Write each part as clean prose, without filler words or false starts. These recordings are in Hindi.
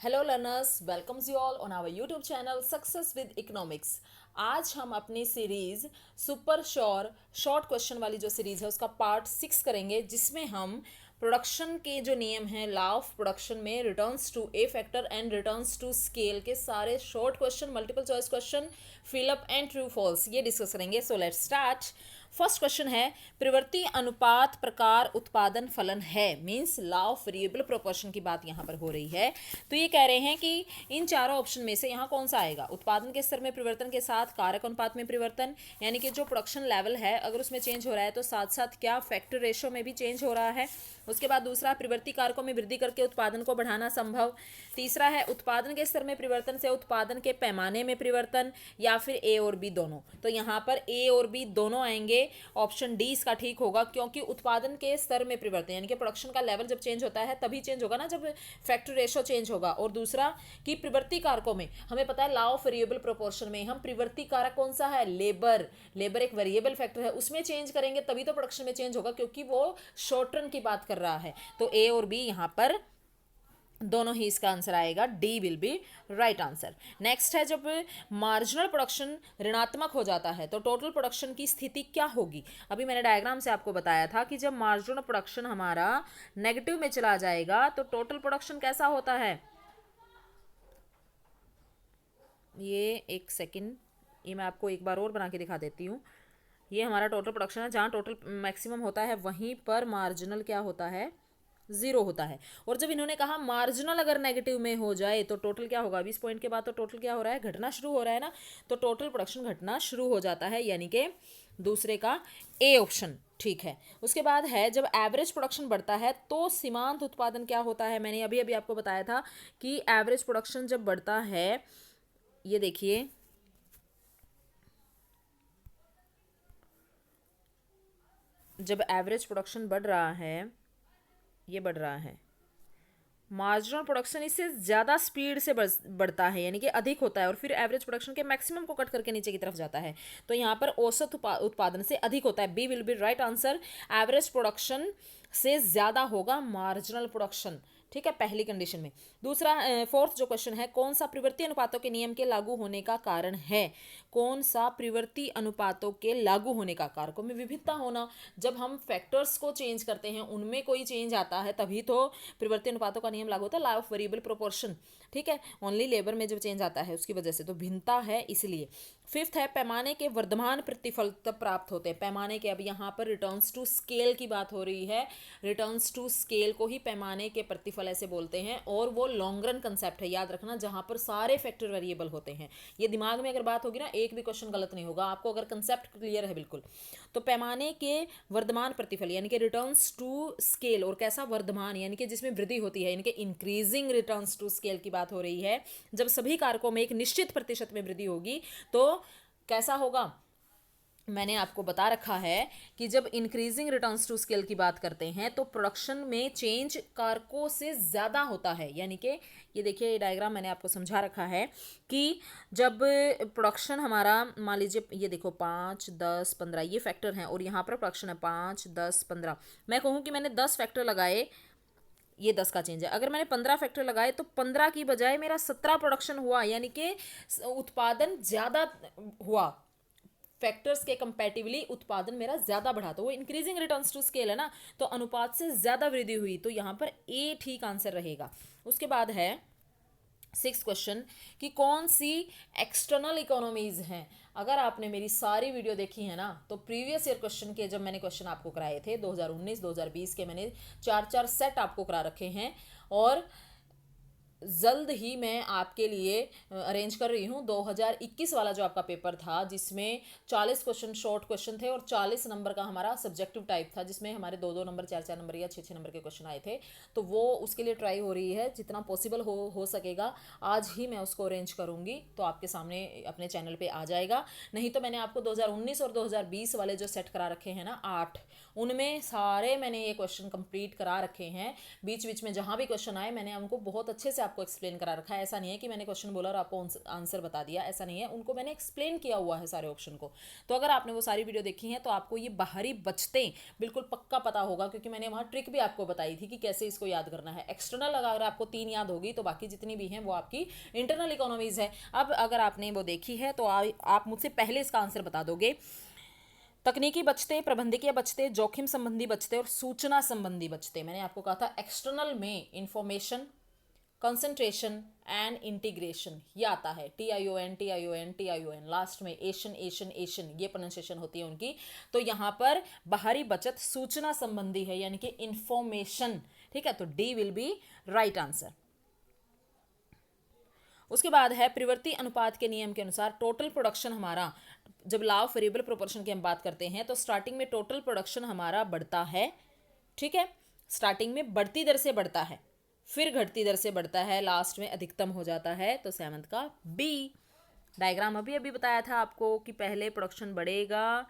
Hello learners, welcomes you all on our YouTube channel success with economics. आज हम अपनी series super sure short question वाली जो सीरीज है उसका पार्ट 6 करेंगे, जिसमें हम प्रोडक्शन के जो नियम हैं, लॉ ऑफ प्रोडक्शन में returns to a factor and returns to scale के सारे short question, multiple choice question, fill up and true false ये डिस्कस करेंगे। So let's start. First question है, प्रवृत्ति अनुपात प्रकार उत्पादन फलन है, means law of variable proportion की बात यहाँ पर हो रही है। तो ये कह रहे हैं कि इन चारों ऑप्शन में से यहाँ कौन सा आएगा। उत्पादन के स्तर में परिवर्तन के साथ कारक अनुपात में परिवर्तन, यानी कि जो प्रोडक्शन लेवल है अगर उसमें चेंज हो रहा है तो साथ साथ क्या फैक्टर रेशो में भी चेंज हो रहा है। उसके बाद दूसरा, प्रवृत्ति कारकों में वृद्धि करके उत्पादन को बढ़ाना संभव। तीसरा है, उत्पादन के स्तर में परिवर्तन से उत्पादन के पैमाने में परिवर्तन, या फिर ए और बी दोनों। तो यहाँ पर ए और बी दोनों आएंगे। ऑप्शन डी इसका ठीक होगा, क्योंकि उत्पादन के स्तर में परिवर्तन यानी कि प्रोडक्शन का लेवल जब चेंज होता है तभी चेंज होगा ना, जब फैक्टर रेशो चेंज होगा। और दूसरा कि प्रवृत्ति कारकों में हमें पता है लॉ ऑफ वेरिएबल प्रोपोर्शन में हम प्रवृत्ति कारक कौन सा है, लेबर। लेबर एक वेरिएबल फैक्टर है, उसमें चेंज करेंगे तभी तो प्रोडक्शन में चेंज होगा, क्योंकि वो शॉर्ट रन की बात कर रहा है। तो ए और बी यहाँ पर दोनों ही इसका आंसर आएगा, D will be right answer. Next है, जब मार्जिनल प्रोडक्शन ऋणात्मक हो जाता है तो टोटल प्रोडक्शन की स्थिति क्या होगी। अभी मैंने डायग्राम से आपको बताया था कि जब मार्जिनल प्रोडक्शन हमारा नेगेटिव में चला जाएगा तो टोटल प्रोडक्शन कैसा होता है। ये एक सेकंड, ये मैं आपको एक बार और बना के दिखा देती हूँ। ये हमारा टोटल प्रोडक्शन है, जहाँ टोटल मैक्सिमम होता है वहीं पर मार्जिनल क्या होता है, जीरो होता है। और जब इन्होंने कहा मार्जिनल अगर नेगेटिव में हो जाए तो टोटल क्या होगा, 20 पॉइंट के बाद तो टोटल क्या हो रहा है, घटना शुरू हो रहा है ना। तो टोटल प्रोडक्शन घटना शुरू हो जाता है, यानी कि दूसरे का ए ऑप्शन ठीक है। उसके बाद है, जब एवरेज प्रोडक्शन बढ़ता है तो सीमांत उत्पादन क्या होता है। मैंने अभी अभी आपको बताया था कि एवरेज प्रोडक्शन जब बढ़ता है, ये देखिए जब एवरेज प्रोडक्शन बढ़ रहा है, ये बढ़ रहा है, मार्जिनल प्रोडक्शन इससे ज़्यादा स्पीड से बढ़ता है, यानी कि अधिक होता है, और फिर एवरेज प्रोडक्शन के मैक्सिमम को कट करके नीचे की तरफ जाता है। तो यहाँ पर औसत उत्पादन से अधिक होता है, B will be right answer. Average production से ज़्यादा होगा मार्जिनल प्रोडक्शन, ठीक है, पहली कंडीशन में। दूसरा फोर्थ जो क्वेश्चन है, कौन सा प्रवृत्ति अनुपातों के नियम के लागू होने का कारण है। कौन सा प्रवृत्ति अनुपातों के लागू होने का, कारकों में विविधता होना। जब हम फैक्टर्स को चेंज करते हैं उनमें कोई चेंज आता है तभी तो प्रवृत्ति अनुपातों का नियम लागू होता है, लॉ ऑफ वेरिएबल प्रोपोर्शन, ठीक है। ओनली लेबर में जब चेंज आता है उसकी वजह से तो भिन्नता है, इसलिए। फिफ्थ है, पैमाने के वर्धमान प्रतिफल तब प्राप्त होते हैं। पैमाने के, अब यहाँ पर रिटर्न्स टू स्केल की बात हो रही है। रिटर्न्स टू स्केल को ही पैमाने के प्रतिफल ऐसे बोलते हैं, और वो लॉन्ग रन कंसेप्ट है, याद रखना, जहाँ पर सारे फैक्टर वेरिएबल होते हैं। ये दिमाग में अगर बात होगी ना, एक भी क्वेश्चन गलत नहीं होगा आपको, अगर कंसेप्ट क्लियर है बिल्कुल। तो पैमाने के वर्धमान प्रतिफल यानी कि रिटर्न्स टू स्केल, और कैसा वर्धमान यानी कि जिसमें वृद्धि होती है, यानी कि इंक्रीजिंग रिटर्न्स टू स्केल की बात हो रही है। जब सभी कारकों में एक निश्चित प्रतिशत में वृद्धि होगी तो कैसा होगा, मैंने आपको बता रखा है कि जब इंक्रीजिंग रिटर्न्स टू स्केल की बात करते हैं तो प्रोडक्शन में चेंज कारकों से ज़्यादा होता है। यानी कि ये देखिए, ये डायग्राम मैंने आपको समझा रखा है कि जब प्रोडक्शन हमारा, मान लीजिए ये देखो 5, 10, 15 ये फैक्टर हैं, और यहाँ पर प्रोडक्शन है 5, 10, 15। मैं कहूँ कि मैंने 10 फैक्टर लगाए, ये 10 का चेंज है। अगर मैंने 15 फैक्टर लगाए तो 15 की बजाय मेरा 17 प्रोडक्शन हुआ, यानी कि उत्पादन ज़्यादा हुआ। फैक्टर्स के कंपैरेटिवली उत्पादन मेरा ज़्यादा बढ़ा, तो वो इंक्रीजिंग रिटर्न्स टू स्केल है ना, तो अनुपात से ज़्यादा वृद्धि हुई, तो यहाँ पर ए ठीक आंसर रहेगा। उसके बाद है सिक्स क्वेश्चन कि कौन सी एक्सटर्नल इकोनॉमीज हैं। अगर आपने मेरी सारी वीडियो देखी है ना, तो प्रीवियस ईयर क्वेश्चन के जब मैंने क्वेश्चन आपको कराए थे 2019 2020 के, मैंने 4 सेट आपको करा रखे हैं, और जल्द ही मैं आपके लिए अरेंज कर रही हूँ 2021 वाला जो आपका पेपर था, जिसमें 40 क्वेश्चन शॉर्ट क्वेश्चन थे और 40 नंबर का हमारा सब्जेक्टिव टाइप था, जिसमें हमारे 2-2 नंबर, 4-4 नंबर या 6-6 नंबर के क्वेश्चन आए थे। तो वो उसके लिए ट्राई हो रही है, जितना पॉसिबल हो सकेगा आज ही मैं उसको अरेंज करूँगी, तो आपके सामने अपने चैनल पर आ जाएगा। नहीं तो मैंने आपको 2019 और 2020 वाले जो सेट करा रखे हैं ना 8, उनमें सारे मैंने ये क्वेश्चन कंप्लीट करा रखे हैं। बीच बीच में जहाँ भी क्वेश्चन आए मैंने उनको बहुत अच्छे से आपको एक्सप्लेन करा रखा है। ऐसा नहीं है कि मैंने क्वेश्चन बोला और आपको आंसर बता दिया, ऐसा नहीं है, उनको मैंने एक्सप्लेन किया हुआ है सारे ऑप्शन को। तो अगर आपने वो सारी वीडियो देखी है तो आपको ये बाहरी बचतें बिल्कुल पक्का पता होगा, क्योंकि मैंने वहाँ ट्रिक भी आपको बताई थी कि कैसे इसको याद करना है। एक्सटर्नल अगर आपको 3 याद होगी तो बाकी जितनी भी हैं वो आपकी इंटरनल इकोनॉमीज है। अब अगर आपने वो देखी है तो आप मुझसे पहले इसका आंसर बता दोगे। तकनीकी बचते, प्रबंधकीय बचते, जोखिम संबंधी बचते और सूचना संबंधी बचते। मैंने आपको कहा था एक्सटर्नल में इंफॉर्मेशन, कंसंट्रेशन एंड इंटीग्रेशन, ये आता है TION TION TION, लास्ट में एशन एशन एशन, ये प्रोनाउंसिएशन होती है उनकी। तो यहाँ पर बाहरी बचत सूचना संबंधी है, यानी कि इंफॉर्मेशन, ठीक है, तो D will be right answer. उसके बाद है प्रवृत्ति अनुपात के नियम के अनुसार टोटल प्रोडक्शन हमारा, जब लॉ ऑफ वेरिएबल प्रोपोर्शन की हम बात करते हैं तो स्टार्टिंग में टोटल प्रोडक्शन हमारा बढ़ता है, ठीक है, स्टार्टिंग में बढ़ती दर से बढ़ता है, फिर घटती दर से बढ़ता है, लास्ट में अधिकतम हो जाता है। तो 7th का बी। डायग्राम अभी अभी बताया था आपको कि पहले प्रोडक्शन बढ़ेगा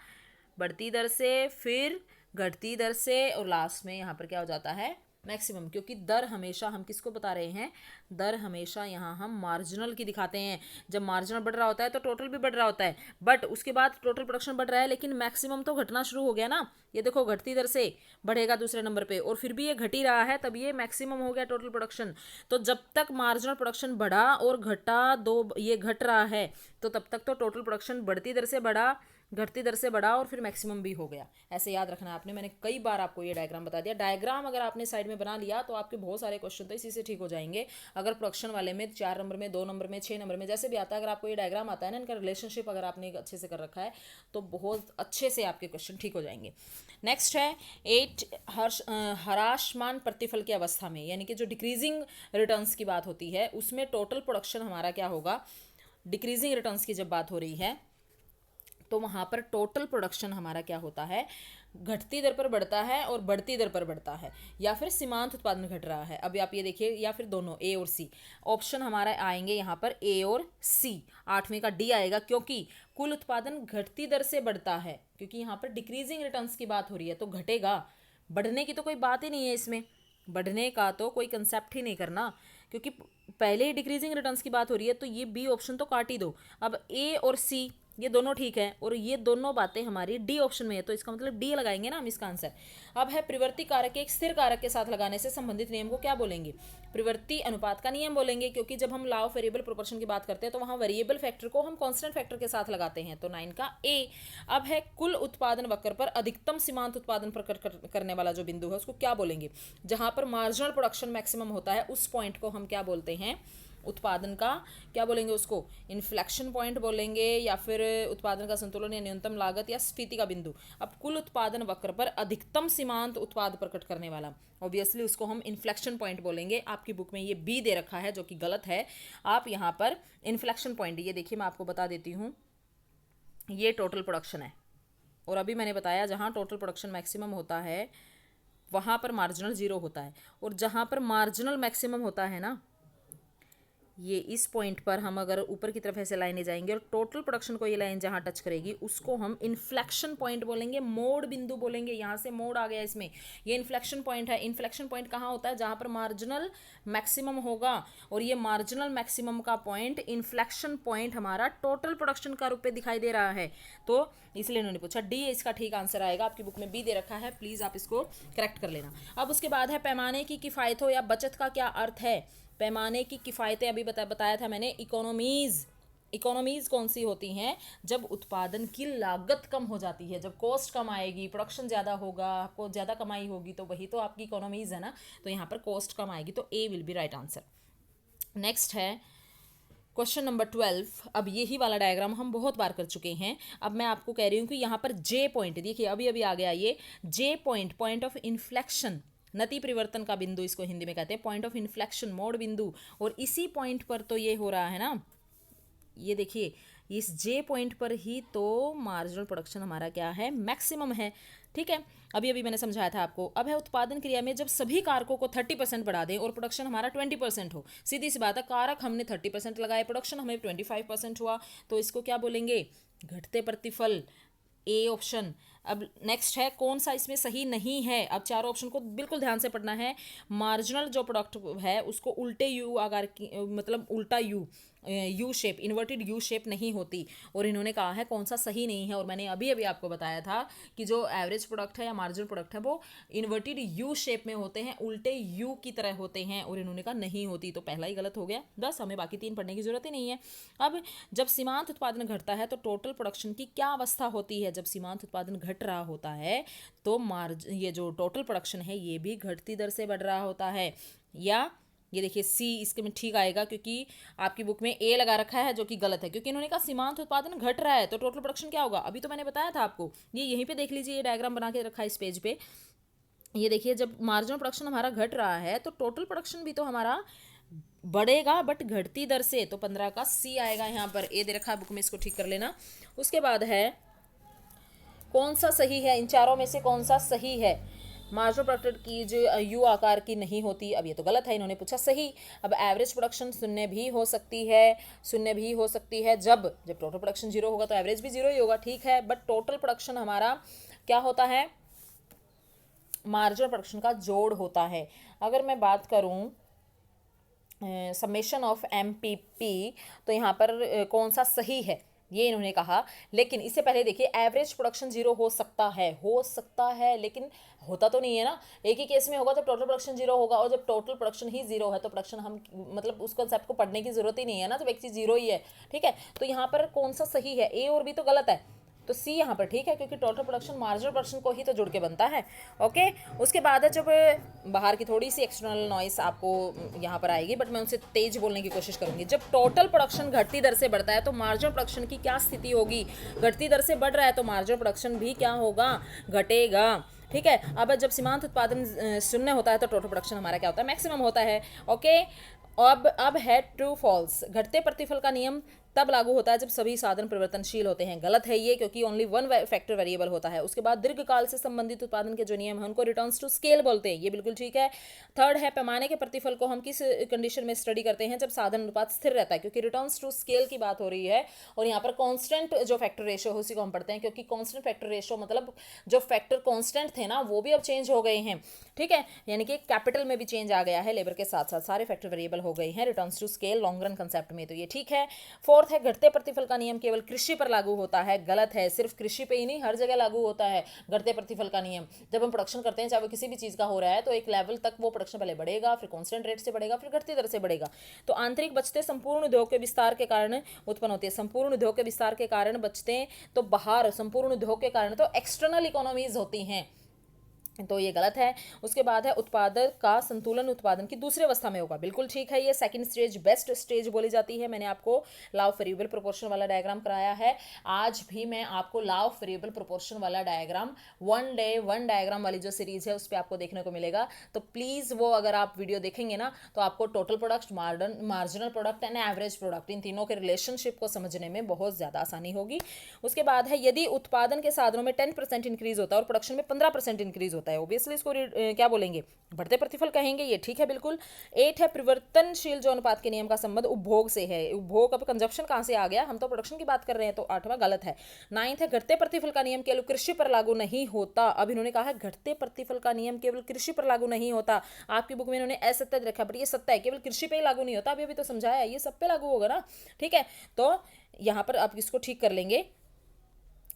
बढ़ती दर से, फिर घटती दर से, और लास्ट में यहाँ पर क्या हो जाता है, मैक्सिमम। क्योंकि दर हमेशा हम किसको बता रहे हैं, दर हमेशा यहाँ हम मार्जिनल की दिखाते हैं। जब मार्जिनल बढ़ रहा होता है तो टोटल भी बढ़ रहा होता है, बट उसके बाद टोटल प्रोडक्शन बढ़ रहा है लेकिन मैक्सिमम तो घटना शुरू हो गया ना। ये देखो घटती दर से बढ़ेगा दूसरे नंबर पे, और फिर भी ये घट ही रहा है, तब ये मैक्सिमम हो गया टोटल प्रोडक्शन। तो जब तक मार्जिनल प्रोडक्शन बढ़ा और घटा, दो ये घट रहा है, तो तब तक तो टोटल प्रोडक्शन बढ़ती दर से बढ़ा, घटती दर से बढ़ा, और फिर मैक्सिमम भी हो गया। ऐसे याद रखना आपने, मैंने कई बार आपको ये डायग्राम बता दिया। डायग्राम अगर आपने साइड में बना लिया तो आपके बहुत सारे क्वेश्चन तो इसी से ठीक हो जाएंगे। अगर प्रोडक्शन वाले में 4 नंबर में, 2 नंबर में, 6 नंबर में, जैसे भी आता है, अगर आपको ये डायग्राम आता है ना, इनका रिलेशनशिप अगर आपने अच्छे से कर रखा है तो बहुत अच्छे से आपके क्वेश्चन ठीक हो जाएंगे। नेक्स्ट है 8 ह्रासमान प्रतिफल की अवस्था में, यानी कि जो डिक्रीजिंग रिटर्न्स की बात होती है उसमें टोटल प्रोडक्शन हमारा क्या होगा। डिक्रीजिंग रिटर्न्स की जब बात हो रही है तो वहाँ पर टोटल प्रोडक्शन हमारा क्या होता है, घटती दर पर बढ़ता है और बढ़ती दर पर बढ़ता है, या फिर सीमांत उत्पादन घट रहा है। अभी आप ये देखिए, या फिर दोनों, ए और सी ऑप्शन हमारा आएंगे यहाँ पर, ए और सी। 8वें का डी आएगा, क्योंकि कुल उत्पादन घटती दर से बढ़ता है, क्योंकि यहाँ पर डिक्रीजिंग रिटर्न्स की बात हो रही है तो घटेगा, बढ़ने की तो कोई बात ही नहीं है इसमें, बढ़ने का तो कोई कंसेप्ट ही नहीं करना, क्योंकि पहले ही डिक्रीजिंग रिटर्न्स की बात हो रही है। तो ये बी ऑप्शन तो काट ही दो। अब ए और सी ये दोनों ठीक है, और ये दोनों बातें हमारी डी ऑप्शन में है, तो इसका मतलब डी लगाएंगे ना हम इसका आंसर। अब है प्रवृत्ति कारक के एक स्थिर कारक के साथ लगाने से संबंधित नियम को क्या बोलेंगे, प्रवृत्ति अनुपात का नियम बोलेंगे, क्योंकि जब हम लॉ ऑफ वेरिएबल प्रोपोर्शन की बात करते हैं तो वहाँ वेरिएबल फैक्टर को हम कांस्टेंट फैक्टर के साथ लगाते हैं, तो 9 का ए। अब है कुल उत्पादन वक्र पर अधिकतम सीमांत उत्पादन प्रकट करने वाला जो बिंदु है उसको क्या बोलेंगे, जहाँ पर मार्जिनल प्रोडक्शन मैक्सिमम होता है उस पॉइंट को हम क्या बोलते हैं, उत्पादन का क्या बोलेंगे, उसको इन्फ्लेक्शन पॉइंट बोलेंगे, या फिर उत्पादन का संतुलन या न्यूनतम लागत या स्फीति का बिंदु। अब कुल उत्पादन वक्र पर अधिकतम सीमांत उत्पाद प्रकट करने वाला, ऑब्वियसली उसको हम इन्फ्लेक्शन पॉइंट बोलेंगे। आपकी बुक में ये बी दे रखा है जो कि गलत है, आप यहाँ पर इन्फ्लेक्शन पॉइंट, ये देखिए मैं आपको बता देती हूँ, ये टोटल प्रोडक्शन है, और अभी मैंने बताया जहाँ टोटल प्रोडक्शन मैक्सिमम होता है वहाँ पर मार्जिनल जीरो होता है, और जहाँ पर मार्जिनल मैक्सिमम होता है ना, ये इस पॉइंट पर हम अगर ऊपर की तरफ ऐसे लाइनें जाएंगे और टोटल प्रोडक्शन को ये लाइन जहाँ टच करेगी उसको हम इन्फ्लेक्शन पॉइंट बोलेंगे, मोड़ बिंदु बोलेंगे। यहाँ से मोड़ आ गया इसमें, ये इन्फ्लेक्शन पॉइंट है। इन्फ्लेक्शन पॉइंट कहाँ होता है, जहाँ पर मार्जिनल मैक्सिमम होगा, और ये मार्जिनल मैक्सिमम का पॉइंट, इन्फ्लेक्शन पॉइंट हमारा टोटल प्रोडक्शन का रूप में दिखाई दे रहा है, तो इसलिए इन्होंने पूछा। डी इसका ठीक आंसर आएगा, आपकी बुक में बी दे रखा है, प्लीज़ आप इसको करेक्ट कर लेना। अब उसके बाद है पैमाने की किफ़ायतों या बचत का क्या अर्थ है। पैमाने की किफ़ायतें अभी बताया था मैंने, इकोनॉमीज़ कौन सी होती हैं, जब उत्पादन की लागत कम हो जाती है, जब कॉस्ट कम आएगी, प्रोडक्शन ज़्यादा होगा, आपको ज़्यादा कमाई होगी, तो वही तो आपकी इकोनॉमीज़ है ना। तो यहाँ पर कॉस्ट कम आएगी, तो A will be right answer. Next है क्वेश्चन नंबर 12। अब यही वाला डायग्राम हम बहुत बार कर चुके हैं। अब मैं आपको कह रही हूँ कि यहाँ पर जे पॉइंट, देखिए अभी अभी आ गया ये जे पॉइंट, पॉइंट ऑफ इन्फ्लेक्शन, नति परिवर्तन का बिंदु इसको हिंदी में कहते हैं, पॉइंट ऑफ इन्फ्लेक्शन, मोड़ बिंदु। और इसी पॉइंट पर तो ये हो रहा है ना, ये देखिए इस जे पॉइंट पर ही तो मार्जिनल प्रोडक्शन हमारा क्या है, मैक्सिमम है, ठीक है। अभी अभी मैंने समझाया था आपको। अब है उत्पादन क्रिया में जब सभी कारकों को 30% बढ़ा दें और प्रोडक्शन हमारा 20% हो, सीधी सी बात है, कारक हमने 30% लगाए, प्रोडक्शन हमें 25% हुआ, तो इसको क्या बोलेंगे, घटते प्रतिफल, ए ऑप्शन। अब नेक्स्ट है कौन सा इसमें सही नहीं है। अब चारों ऑप्शन को बिल्कुल ध्यान से पढ़ना है। मार्जिनल जो प्रोडक्ट है उसको उल्टे यू आकार की, मतलब उल्टा U shape, inverted U shape नहीं होती। और इन्होंने कहा है कौन सा सही नहीं है, और मैंने अभी अभी आपको बताया था कि जो एवरेज प्रोडक्ट है या मार्जिनल प्रोडक्ट है वो इन्वर्टेड यू शेप में होते हैं, उल्टे यू की तरह होते हैं, और इन्होंने कहा नहीं होती। तो पहला ही गलत हो गया, बस हमें बाकी तीन पढ़ने की जरूरत ही नहीं है। अब जब सीमांत उत्पादन घटता है तो टोटल प्रोडक्शन की क्या अवस्था होती है। जब सीमांत उत्पादन घट रहा होता है तो ये जो टोटल प्रोडक्शन है ये भी घटती दर से बढ़ रहा होता है। या ये देखिए सी इसके में ठीक आएगा, क्योंकि आपकी बुक में ए लगा रखा है जो कि गलत है, क्योंकि इन्होंने कहा सीमांत उत्पादन घट रहा है तो टोटल प्रोडक्शन क्या होगा। अभी तो मैंने बताया था आपको, ये यहीं पे देख लीजिए, ये डायग्राम बना के रखा है इस पेज पे। ये देखिए जब मार्जिनल प्रोडक्शन हमारा घट रहा है तो टोटल प्रोडक्शन भी तो हमारा बढ़ेगा, बट घटती दर से। तो 15 का सी आएगा यहाँ पर, ए दे रखा है बुक में, इसको ठीक कर लेना। उसके बाद है कौन सा सही है, इन चारों में से कौन सा सही है। मार्जिनल प्रोडक्ट की जो यू आकार की नहीं होती, अब ये तो गलत है, इन्होंने पूछा सही। अब एवरेज प्रोडक्शन शून्य भी हो सकती है, शून्य भी हो सकती है जब टोटल प्रोडक्शन जीरो होगा तो एवरेज भी जीरो ही होगा, ठीक है। बट टोटल प्रोडक्शन हमारा क्या होता है, मार्जिनल प्रोडक्शन का जोड़ होता है। अगर मैं बात करूं समेशन ऑफ MPP, तो यहाँ पर कौन सा सही है ये इन्होंने कहा। लेकिन इससे पहले देखिए एवरेज प्रोडक्शन जीरो हो सकता है, लेकिन होता तो नहीं है ना। एक ही केस में होगा तो टोटल प्रोडक्शन जीरो होगा, और जब टोटल प्रोडक्शन ही जीरो है तो प्रोडक्शन हम मतलब उस कॉन्सेप्ट को पढ़ने की जरूरत ही नहीं है ना, जब एक चीज़ जीरो ही है, ठीक है। तो यहाँ पर कौन सा सही है, ए और बी तो गलत है, तो सी यहाँ पर ठीक है, क्योंकि टोटल प्रोडक्शन मार्जिनल प्रोडक्शन को ही तो जुड़ के बनता है। ओके, उसके बाद है जब बाहर की थोड़ी सी एक्सटर्नल नॉइस आपको यहाँ पर आएगी, बट मैं उनसे तेज बोलने की कोशिश करूंगी। जब टोटल प्रोडक्शन घटती दर से बढ़ता है तो मार्जिनल प्रोडक्शन की क्या स्थिति होगी। घटती दर से बढ़ रहा है तो मार्जिनल प्रोडक्शन भी क्या होगा, घटेगा, ठीक है। अब जब सीमांत उत्पादन शून्य होता है तो टोटल प्रोडक्शन हमारा क्या होता है, मैक्सिमम होता है। ओके, अब है ट्रू फॉल्स। घटते प्रतिफल का नियम तब लागू होता है जब सभी साधन परिवर्तनशील होते हैं। गलत है ये, क्योंकि ओनली वन फैक्टर वेरिएबल होता है। उसके बाद दीर्घकाल से संबंधित उत्पादन के जो नियम हैं उनको रिटर्न्स टू स्केल बोलते हैं, ये बिल्कुल ठीक है। थर्ड है पैमाने के प्रतिफल को हम किस कंडीशन में स्टडी करते हैं, जब साधन अनुपात स्थिर रहता है, क्योंकि रिटर्न्स टू स्केल की बात हो रही है। और यहाँ पर कांस्टेंट जो फैक्टर रेशियो है उसी को हम पढ़ते हैं, क्योंकि कांस्टेंट फैक्टर रेशियो मतलब जो फैक्टर कांस्टेंट थे ना वो भी अब चेंज हो गए हैं, ठीक है। यानी कि कैपिटल में भी चेंज आ गया है, लेबर के साथ साथ सारे फैक्टर वेरिएबल हो गए हैं returns to scale long run concept में, तो ये ठीक है। फोर्थ है घटते प्रतिफल का नियम केवल कृषि पर लागू होता है। गलत है, सिर्फ कृषि पे ही नहीं हर जगह लागू होता है घटते प्रतिफल का नियम। जब हम प्रोडक्शन करते हैं चाहे वो किसी भी चीज़ का हो रहा है तो एक लेवल तक वो प्रोडक्शन पहले बढ़ेगा, फिर कांस्टेंट रेट से बढ़ेगा, फिर घटती दर से बढ़ेगा। तो आंतरिक बचते संपूर्ण उद्योग के विस्तार के कारण उत्पन्न होती है। संपूर्ण उद्योग के विस्तार के कारण बचते तो बाहर, संपूर्ण उद्योग के कारण तो एक्सटर्नल इकोनॉमीज होती हैं, तो ये गलत है। उसके बाद है उत्पादक का संतुलन उत्पादन की दूसरी अवस्था में होगा, बिल्कुल ठीक है। ये सेकंड स्टेज बेस्ट स्टेज बोली जाती है। मैंने आपको लॉ ऑफ वेरिएबल प्रोपोर्शन वाला डायग्राम कराया है, आज भी मैं आपको लॉ ऑफ वेरिएबल प्रोपोर्शन वाला डायग्राम वन डायग्राम वाली जो सीरीज है उस पर आपको देखने को मिलेगा। तो प्लीज़ वो अगर आप वीडियो देखेंगे ना तो आपको total product, marginal product and average product, इन तीनों के रिलेशनशिप को समझने में बहुत ज़्यादा आसानी होगी। उसके बाद है यदि उत्पादन के साधनों में 10% इंक्रीज होता है और प्रोडक्शन में 15% इंक्रीज होता है, ओबियसली इसको क्या बोलेंगे, बढ़ते प्रतिफल कहेंगे, ये ठीक है बिल्कुल। 8 है परिवर्तनशील जो अनुपात के नियम का संबंध उपभोग से है। उपभोग अब कंजप्शन कहाँ से आ गया, हम तो प्रोडक्शन की बात कर रहे हैं, तो 8वां गलत है। 9 है घटते प्रतिफल का नियम केवल कृषि पर लागू नहीं होता। अब इन्होंने कहा है घटते प्रतिफल का नियम केवल कृषि पर लागू नहीं होता। आपकी बुक में इन्होंने असत्य रखा, बट ये सत्य है, केवल कृषि पे ही लागू नहीं होता। अभी तो समझाया है, ये सब पे लागू होगा ना, ठीक है। तो यहाँ पर आप इसको ठीक कर लेंगे।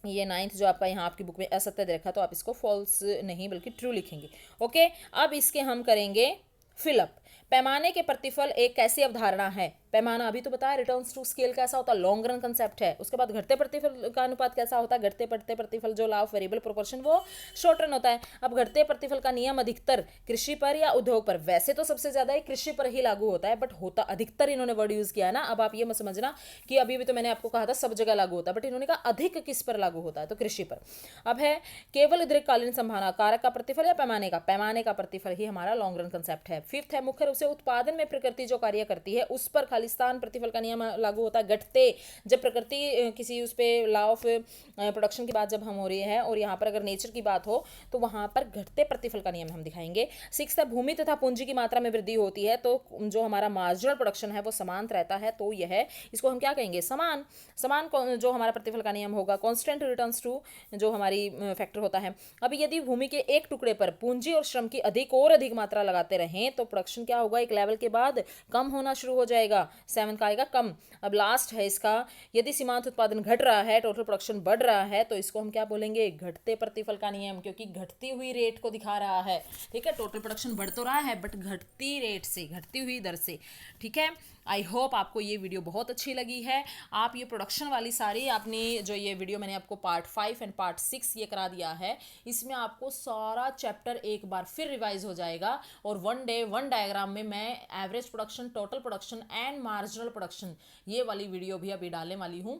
ये 9th जो आपका यहाँ आपकी बुक में असत्य दे रखा तो आप इसको फॉल्स नहीं बल्कि ट्रू लिखेंगे। ओके, अब इसके हम करेंगे फिलअप। पैमाने के प्रतिफल एक कैसी अवधारणा है। पैमाना अभी तो बताया, रिटर्न्स टू स्केल कैसा होता है, लॉन्ग रन कंसेप्ट है। उसके बाद घटते प्रतिफल का अनुपात कैसा होता है, घटते बढ़ते प्रतिफल जो लॉ ऑफ वेरिएबल प्रोपोर्शन वो शॉर्ट रन होता है। अब घटते प्रतिफल का नियम अधिकतर कृषि पर या उद्योग पर, वैसे तो सबसे ज्यादा कृषि पर ही लागू होता है, बट होता अधिकतर इन्होंने वर्ड यूज किया है ना। अब आप ये मत समझना कि अभी भी तो मैंने आपको कहा था सब जगह लागू होता है, बट इन्होंने कहा अधिक किस पर लागू होता है, तो कृषि पर। अब है केवल दीर्घकालीन संभावना कारक का प्रतिफल या पैमाने का प्रतिफल ही हमारा लॉन्ग रन कंसेप्ट है। 5th है मुख्य रूप से उत्पादन में प्रकृति जो कार्य करती है उस पर खाली खालिस्तान प्रतिफल का नियम लागू होता है। घटते, जब प्रकृति किसी उस पर लॉ ऑफ प्रोडक्शन की बात जब हम हो रही है और यहाँ पर अगर नेचर की बात हो तो वहाँ पर घटते प्रतिफल का नियम हम दिखाएंगे। 6 है भूमि तथा पूंजी की मात्रा में वृद्धि होती है तो जो हमारा मार्जिनल प्रोडक्शन है वो समान रहता है, तो यह इसको हम क्या कहेंगे, समान। समान जो हमारा प्रतिफल का नियम होगा, कांस्टेंट रिटर्न्स टू जो हमारी फैक्टर होता है। अब यदि भूमि के एक टुकड़े पर पूंजी और श्रम की अधिक और अधिक मात्रा लगाते रहें तो प्रोडक्शन क्या होगा, एक लेवल के बाद कम होना शुरू हो जाएगा। 7 का आएगा कम। अब लास्ट है इसका, यदि सीमांत उत्पादन घट रहा है, टोटल प्रोडक्शन बढ़ रहा है, तो इसको हम क्या बोलेंगे, घटते प्रतिफल का नियम, क्योंकि घटती हुई रेट को दिखा रहा है। ठीक है, टोटल प्रोडक्शन बढ़ तो रहा है बट घटती रेट से, घटती हुई दर से। ठीक है, आई होप आपको ये वीडियो बहुत अच्छी लगी है। आप ये प्रोडक्शन वाली सारी आपने जो ये वीडियो मैंने आपको पार्ट 5 एंड पार्ट 6 ये करा दिया है, इसमें आपको सारा चैप्टर एक बार फिर रिवाइज हो जाएगा और वन डे वन डायग्राम में मैं average production, total production and marginal production ये वाली वीडियो भी अभी डालने वाली हूँ।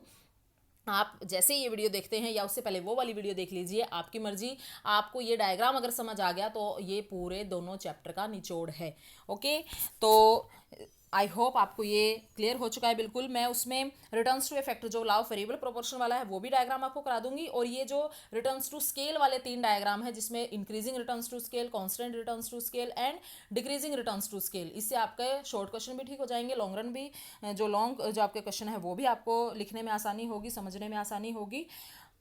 आप जैसे ये वीडियो देखते हैं या उससे पहले वो वाली वीडियो देख लीजिए, आपकी मर्जी। आपको ये डायग्राम अगर समझ आ गया तो ये पूरे दोनों चैप्टर का निचोड़ है। ओके, तो आई होप आपको ये क्लियर हो चुका है बिल्कुल। मैं उसमें रिटर्न्स टू इफेक्ट जो लॉ ऑफ वेरिएबल प्रोपोर्शन वाला है वो भी डायग्राम आपको करा दूंगी, और ये जो रिटर्न्स टू स्केल वाले 3 डायग्राम है जिसमें increasing returns to scale, constant returns to scale and decreasing returns to scale, इससे आपके शॉर्ट क्वेश्चन भी ठीक हो जाएंगे, लॉन्ग रन भी जो लॉन्ग जो आपके क्वेश्चन है वो भी आपको लिखने में आसानी होगी, समझने में आसानी होगी।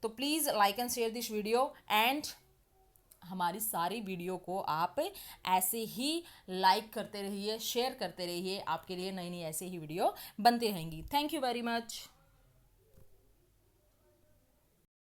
तो please like and share this video and हमारी सारी वीडियो को आप ऐसे ही लाइक करते रहिए, शेयर करते रहिए, आपके लिए नई नई ऐसे ही वीडियो बनती रहेंगी। Thank you very much.